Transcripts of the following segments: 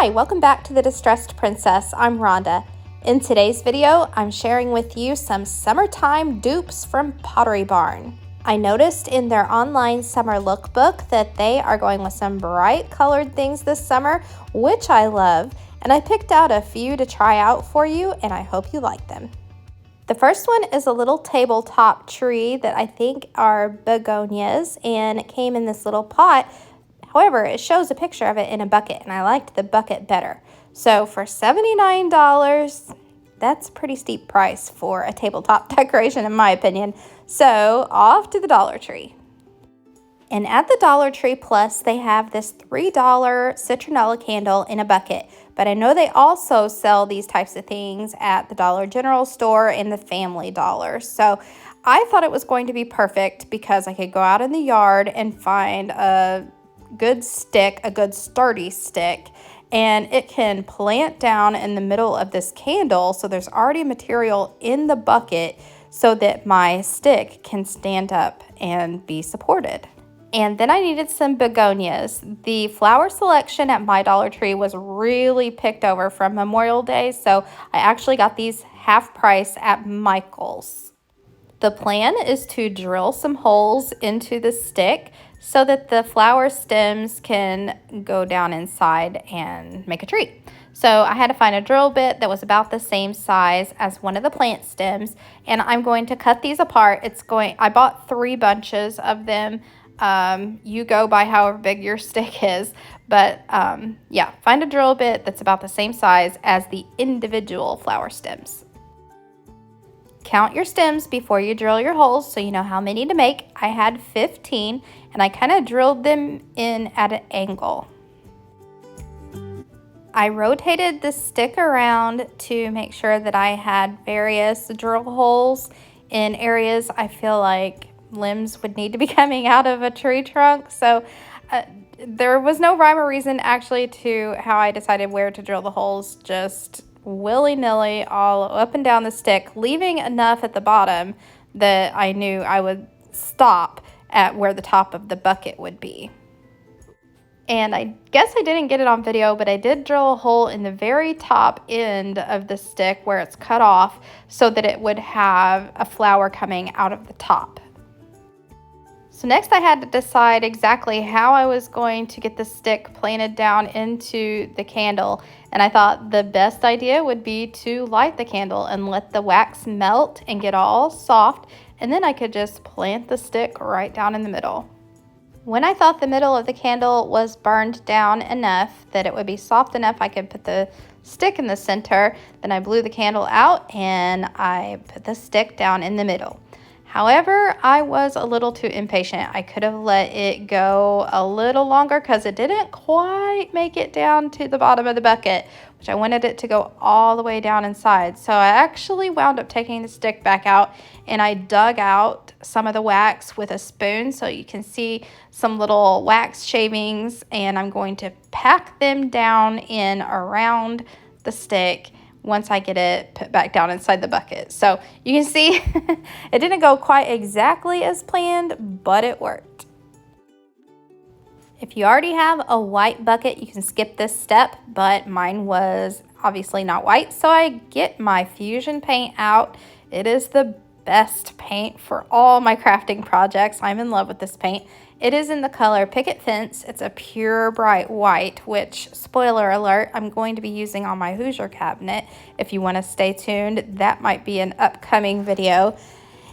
Hi, welcome back to The Distressed Princess. I'm Rhonda. In today's video, I'm sharing with you some summertime dupes from Pottery Barn. I noticed in their online summer lookbook that they are going with some bright colored things this summer, which I love, and I picked out a few to try out for you, and I hope you like them. The first one is a little tabletop tree that I think are begonias, and it came in this little pot. However, it shows a picture of it in a bucket, and I liked the bucket better. So for $79, that's a pretty steep price for a tabletop decoration in my opinion. So off to the Dollar Tree. And at the Dollar Tree Plus, they have this $3 citronella candle in a bucket. But I know they also sell these types of things at the Dollar General store and the Family Dollar. So I thought it was going to be perfect because I could go out in the yard and find a good stick, a good sturdy stick, and it can plant down in the middle of this candle, so there's already material in the bucket so that my stick can stand up and be supported. And then I needed some begonias. The flower selection at my Dollar Tree was really picked over from Memorial Day, so I actually got these half price at Michael's. The plan is to drill some holes into the stick so that the flower stems can go down inside and make a tree. So I had to find a drill bit that was about the same size as one of the plant stems, and I'm going to cut these apart. I bought 3 bunches of them. You go by however big your stick is, but yeah, find a drill bit that's about the same size as the individual flower stems. Count your stems before you drill your holes so you know how many to make. I had 15 and I kind of drilled them in at an angle. I rotated the stick around to make sure that I had various drill holes in areas I feel like limbs would need to be coming out of a tree trunk. So there was no rhyme or reason actually to how I decided where to drill the holes, just willy-nilly all up and down the stick, leaving enough at the bottom that I knew I would stop at where the top of the bucket would be. And I guess I didn't get it on video, but I did drill a hole in the very top end of the stick where it's cut off so that it would have a flower coming out of the top. So next I had to decide exactly how I was going to get the stick planted down into the candle. And I thought the best idea would be to light the candle and let the wax melt and get all soft. And then I could just plant the stick right down in the middle. When I thought the middle of the candle was burned down enough that it would be soft enough I could put the stick in the center, then I blew the candle out and I put the stick down in the middle. However, I was a little too impatient. I could have let it go a little longer because it didn't quite make it down to the bottom of the bucket, which I wanted it to go all the way down inside. So I actually wound up taking the stick back out and I dug out some of the wax with a spoon so you can see some little wax shavings, and I'm going to pack them down in around the stick once I get it put back down inside the bucket. So you can see it didn't go quite exactly as planned, but it worked. If you already have a white bucket, you can skip this step, but mine was obviously not white, so I get my Fusion paint out. It is the best paint for all my crafting projects. I'm in love with this paint. It is in the color Picket Fence. It's a pure bright white, which, spoiler alert, I'm going to be using on my Hoosier cabinet. If you want to stay tuned, that might be an upcoming video.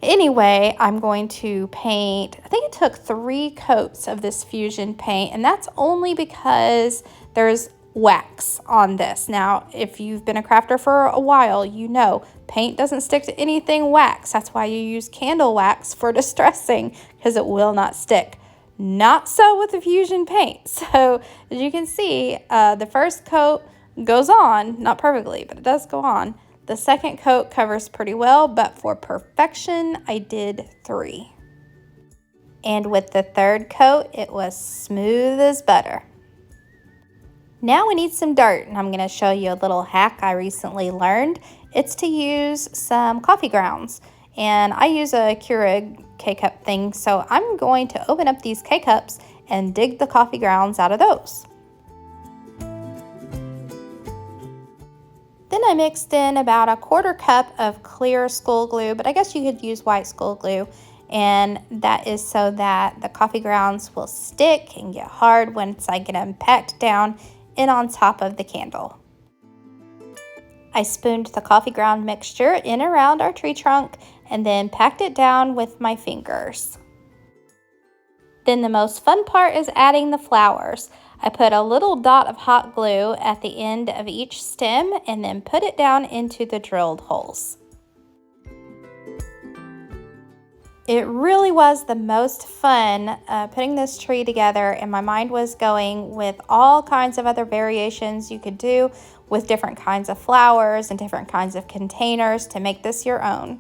Anyway, I'm going to paint, I think it took 3 coats of this Fusion paint, and that's only because there's wax on this. Now, if you've been a crafter for a while, you know paint doesn't stick to anything wax. That's why you use candle wax for distressing, because it will not stick. Not so with the Fusion paint. So as you can see, the first coat goes on, not perfectly, but it does go on. The second coat covers pretty well, but for perfection, I did 3. And with the third coat, it was smooth as butter. Now we need some dirt, and I'm going to show you a little hack I recently learned. It's to use some coffee grounds, and I use a Keurig K-cup thing, so I'm going to open up these K-cups and dig the coffee grounds out of those. Then I mixed in about a 1/4 cup of clear school glue, but I guess you could use white school glue. And that is so that the coffee grounds will stick and get hard once I get them packed down and on top of the candle. I spooned the coffee ground mixture in around our tree trunk and then packed it down with my fingers. Then the most fun part is adding the flowers. I put a little dot of hot glue at the end of each stem and then put it down into the drilled holes. It really was the most fun putting this tree together, and my mind was going with all kinds of other variations you could do with different kinds of flowers and different kinds of containers to make this your own.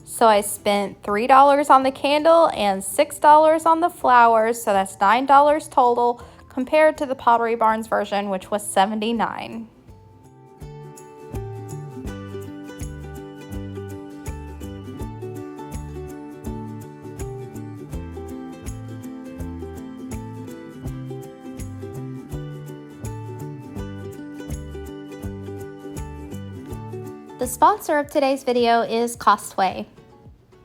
So I spent $3 on the candle and $6 on the flowers, so that's $9 total compared to the Pottery Barn's version, which was $79. The sponsor of today's video is Costway,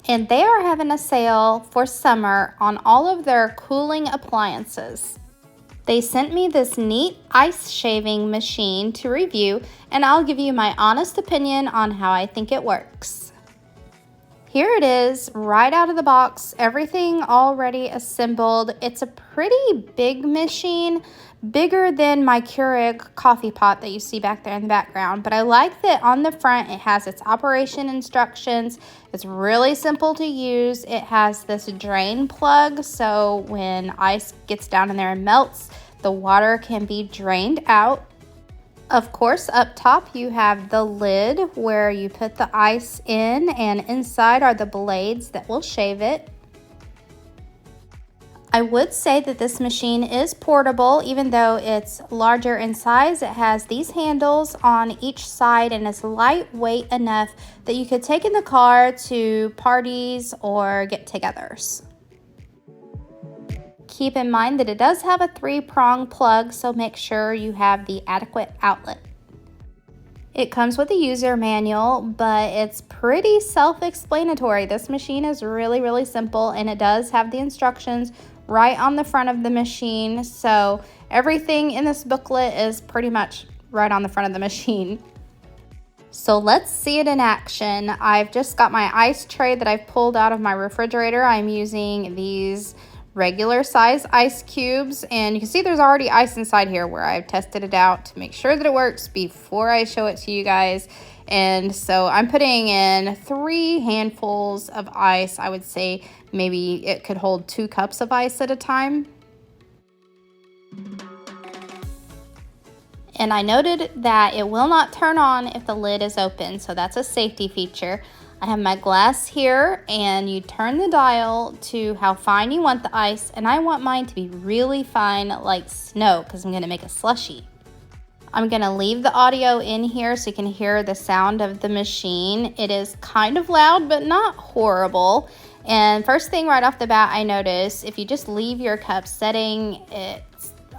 and they are having a sale for summer on all of their cooling appliances. They sent me this neat ice shaving machine to review, and I'll give you my honest opinion on how I think it works. Here it is, right out of the box, everything already assembled. It's a pretty big machine, bigger than my Keurig coffee pot that you see back there in the background. But I like that on the front it has its operation instructions. It's really simple to use. It has this drain plug, so when ice gets down in there and melts, the water can be drained out. Of course, up top you have the lid where you put the ice in, and inside are the blades that will shave it. I would say that this machine is portable, even though it's larger in size. It has these handles on each side and it's lightweight enough that you could take in the car to parties or get-togethers. Keep in mind that it does have a 3-prong plug, so make sure you have the adequate outlet. It comes with a user manual, but it's pretty self-explanatory. This machine is really simple, and it does have the instructions right on the front of the machine, so everything in this booklet is pretty much right on the front of the machine. So let's see it in action. I've just got my ice tray that I've pulled out of my refrigerator. I'm using these regular size ice cubes, and you can see there's already ice inside here where I've tested it out to make sure that it works before I show it to you guys. And so I'm putting in 3 handfuls of ice. I would say maybe it could hold 2 cups of ice at a time. And I noted that it will not turn on if the lid is open, so that's a safety feature. I have my glass here, and you turn the dial to how fine you want the ice, and I want mine to be really fine like snow because I'm going to make a slushie. I'm going to leave the audio in here so you can hear the sound of the machine. It is kind of loud, but not horrible. And first thing right off the bat, I notice if you just leave your cup setting,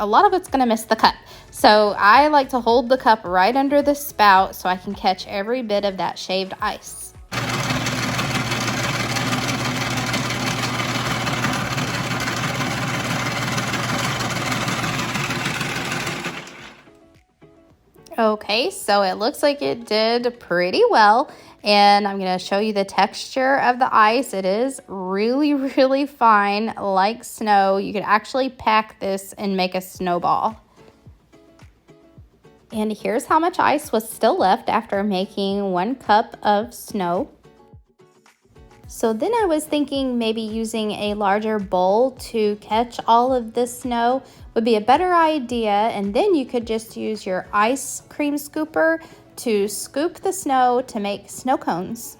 a lot of it's going to miss the cup. So I like to hold the cup right under the spout so I can catch every bit of that shaved ice. Okay, so it looks like it did pretty well, and I'm going to show you the texture of the ice. It is really fine, like snow. You could actually pack this and make a snowball. And here's how much ice was still left after making 1 cup of snow. So then I was thinking maybe using a larger bowl to catch all of the snow would be a better idea, and then you could just use your ice cream scooper to scoop the snow to make snow cones.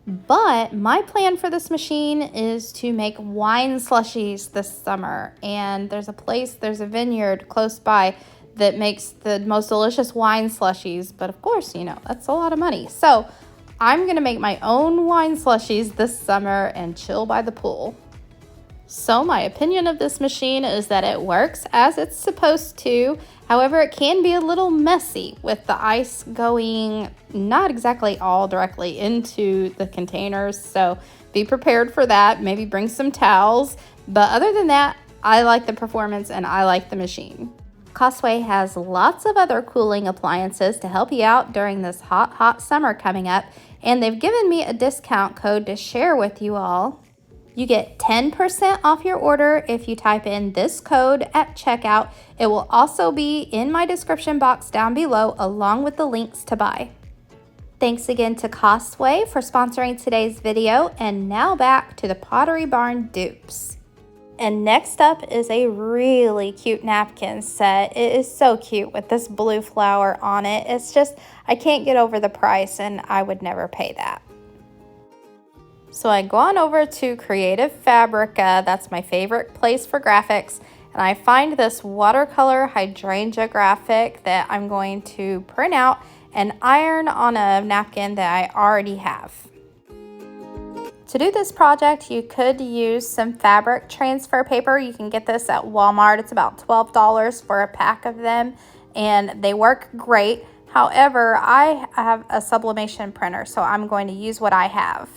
But my plan for this machine is to make wine slushies this summer, and there's a vineyard close by that makes the most delicious wine slushies, but of course, you know, that's a lot of money. So I'm gonna make my own wine slushies this summer and chill by the pool. So my opinion of this machine is that it works as it's supposed to. However, it can be a little messy with the ice going not exactly all directly into the containers. So be prepared for that. Maybe bring some towels. But other than that, I like the performance and I like the machine. Costway has lots of other cooling appliances to help you out during this hot summer coming up. And they've given me a discount code to share with you all. You get 10% off your order if you type in this code at checkout. It will also be in my description box down below along with the links to buy. Thanks again to Costway for sponsoring today's video, and now back to the Pottery Barn dupes. And next up is a really cute napkin set. It is so cute with this blue flower on it. It's just, I can't get over the price and I would never pay that. So I go on over to Creative Fabrica, that's my favorite place for graphics, and I find this watercolor hydrangea graphic that I'm going to print out and iron on a napkin that I already have. To do this project, you could use some fabric transfer paper. You can get this at Walmart. It's about $12 for a pack of them, and they work great. However, I have a sublimation printer, so I'm going to use what I have.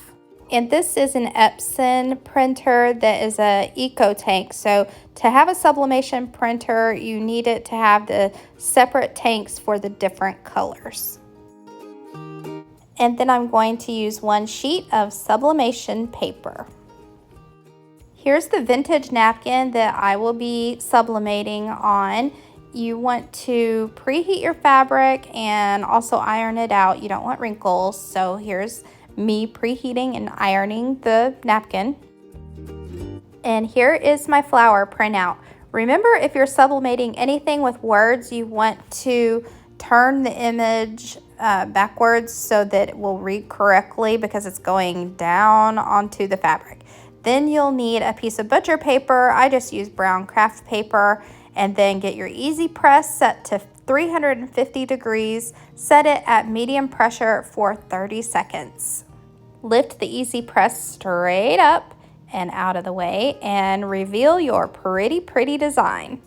And this is an Epson printer that is a eco tank. So to have a sublimation printer, you need it to have the separate tanks for the different colors. And then I'm going to use one sheet of sublimation paper. Here's the vintage napkin that I will be sublimating on. You want to preheat your fabric and also iron it out. You don't want wrinkles. So here's me preheating and ironing the napkin. And here is my flower printout. Remember, if you're sublimating anything with words, you want to turn the image backwards so that it will read correctly because it's going down onto the fabric. Then you'll need a piece of butcher paper. I just use brown craft paper, and then get your easy press set to 350 degrees. Set it at medium pressure for 30 seconds. Lift the easy press straight up and out of the way and reveal your pretty design.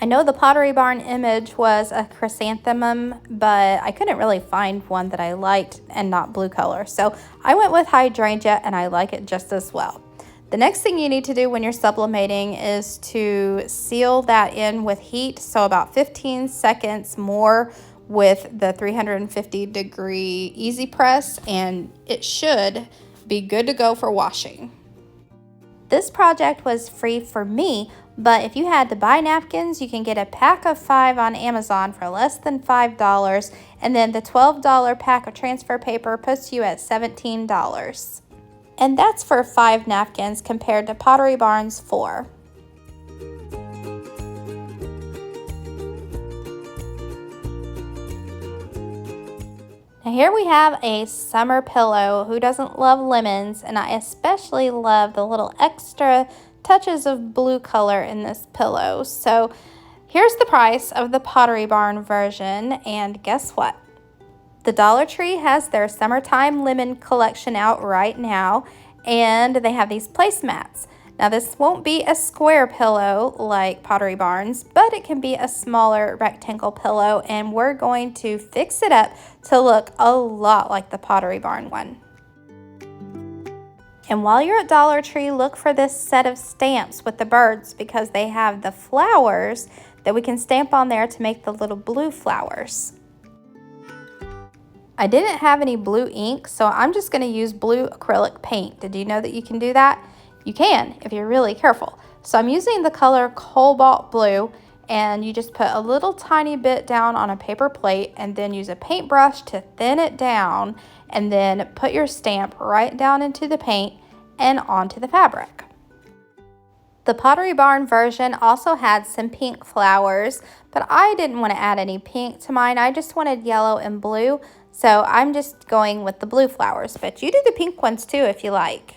I know the Pottery Barn image was a chrysanthemum, but I couldn't really find one that I liked and not blue color. So I went with hydrangea and I like it just as well. The next thing you need to do when you're sublimating is to seal that in with heat. So about 15 seconds more with the 350 degree easy press, and it should be good to go for washing. This project was free for me, but if you had to buy napkins, you can get a pack of 5 on Amazon for less than $5, and then the $12 pack of transfer paper puts you at $17. And that's for 5 napkins compared to Pottery Barn's 4. Now here we have a summer pillow. Who doesn't love lemons? And I especially love the little extra touches of blue color in this pillow. So here's the price of the Pottery Barn version, and guess what? The Dollar Tree has their summertime lemon collection out right now, and they have these placemats. Now this won't be a square pillow like Pottery Barn's, but it can be a smaller rectangle pillow, and we're going to fix it up to look a lot like the Pottery Barn one. And while you're at Dollar Tree, look for this set of stamps with the birds because they have the flowers that we can stamp on there to make the little blue flowers. I didn't have any blue ink, so I'm just going to use blue acrylic paint. Did you know that you can do that? You can if you're really careful. So I'm using the color Cobalt Blue, and you just put a little tiny bit down on a paper plate and then use a paintbrush to thin it down, and then put your stamp right down into the paint and onto the fabric. The Pottery Barn version also had some pink flowers, but I didn't want to add any pink to mine. I just wanted yellow and blue, so I'm just going with the blue flowers, but you do the pink ones too if you like.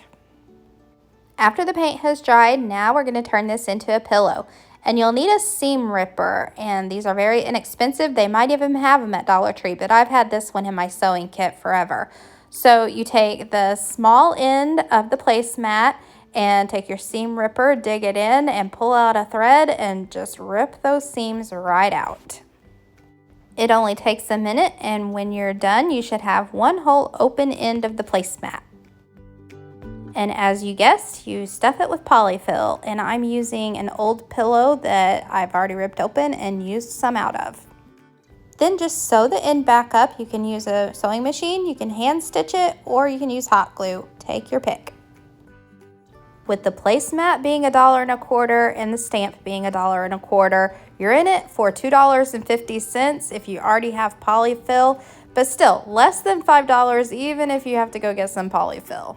After the paint has dried, now we're going to turn this into a pillow. And you'll need a seam ripper, and these are very inexpensive. They might even have them at Dollar Tree, but I've had this one in my sewing kit forever. So you take the small end of the placemat and take your seam ripper, dig it in, and pull out a thread and just rip those seams right out. It only takes a minute, and when you're done, you should have one whole open end of the placemat. And as you guessed, you stuff it with polyfill, and I'm using an old pillow that I've already ripped open and used some out of. Then just sew the end back up. You can use a sewing machine, you can hand stitch it, or you can use hot glue. Take your pick. With the placemat being $1.25 and the stamp being $1.25, you're in it for $2.50 if you already have polyfill, but still less than $5 even if you have to go get some polyfill.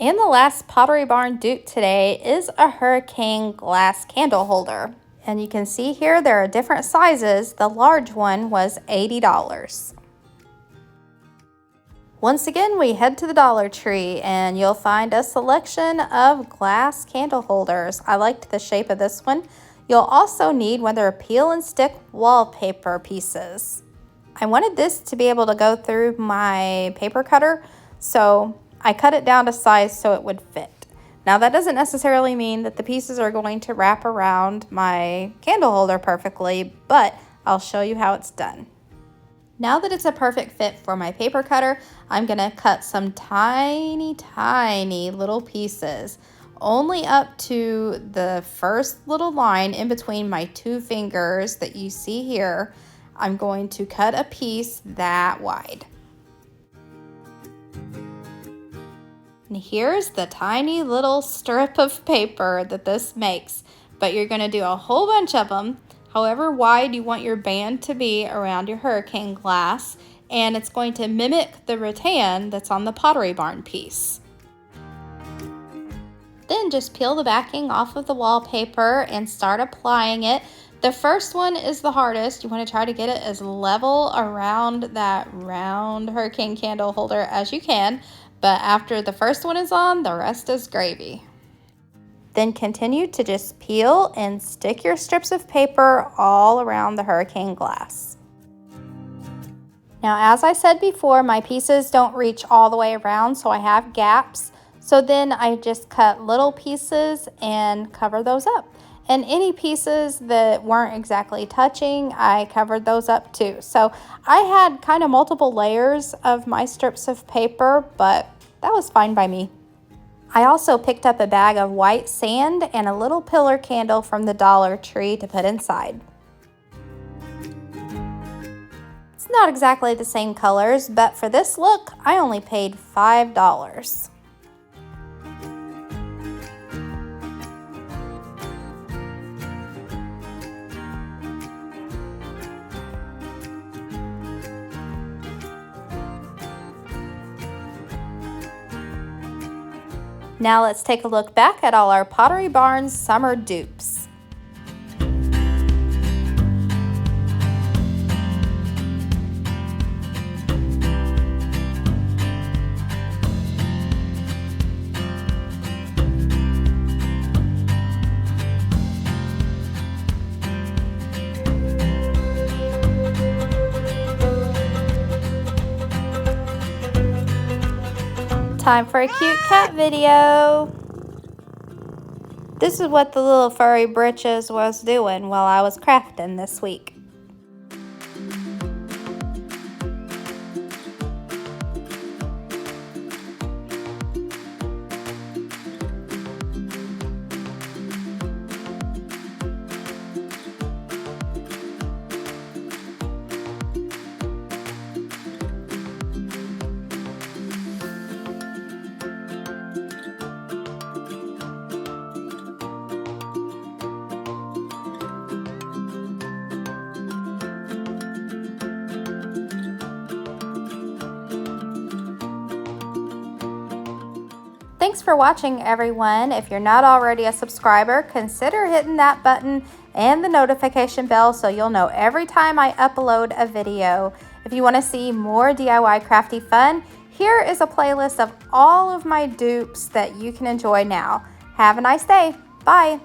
And the last Pottery Barn dupe today is a hurricane glass candle holder. And you can see here there are different sizes. The large one was $80. Once again, we head to the Dollar Tree and you'll find a selection of glass candle holders. I liked the shape of this one. You'll also need one of their peel and stick wallpaper pieces. I wanted this to be able to go through my paper cutter, so I cut it down to size so it would fit. Now that doesn't necessarily mean that the pieces are going to wrap around my candle holder perfectly, but I'll show you how it's done. Now that it's a perfect fit for my paper cutter, I'm gonna cut some tiny little pieces, only up to the first little line in between my two fingers that you see here. I'm going to cut a piece that wide. And here's the tiny little strip of paper that this makes, but you're gonna do a whole bunch of them, however wide you want your band to be around your hurricane glass, and it's going to mimic the rattan that's on the Pottery Barn piece. Then just peel the backing off of the wallpaper and start applying it. The first one is the hardest. You want to try to get it as level around that round hurricane candle holder as you can. But after the first one is on, the rest is gravy. Then continue to just peel and stick your strips of paper all around the hurricane glass. Now, as I said before, my pieces don't reach all the way around, so I have gaps. So then I just cut little pieces and cover those up. And any pieces that weren't exactly touching, I covered those up too. So I had kind of multiple layers of my strips of paper, but that was fine by me. I also picked up a bag of white sand and a little pillar candle from the Dollar Tree to put inside. It's not exactly the same colors, but for this look, I only paid $5. Now let's take a look back at all our Pottery Barn summer dupes. Time for a cute cat video. This is what the little furry britches was doing while I was crafting this week. Thanks for watching, everyone. If you're not already a subscriber, consider hitting that button and the notification bell so you'll know every time I upload a video. If you want to see more DIY crafty fun, here is a playlist of all of my dupes that you can enjoy now. Have a nice day. Bye!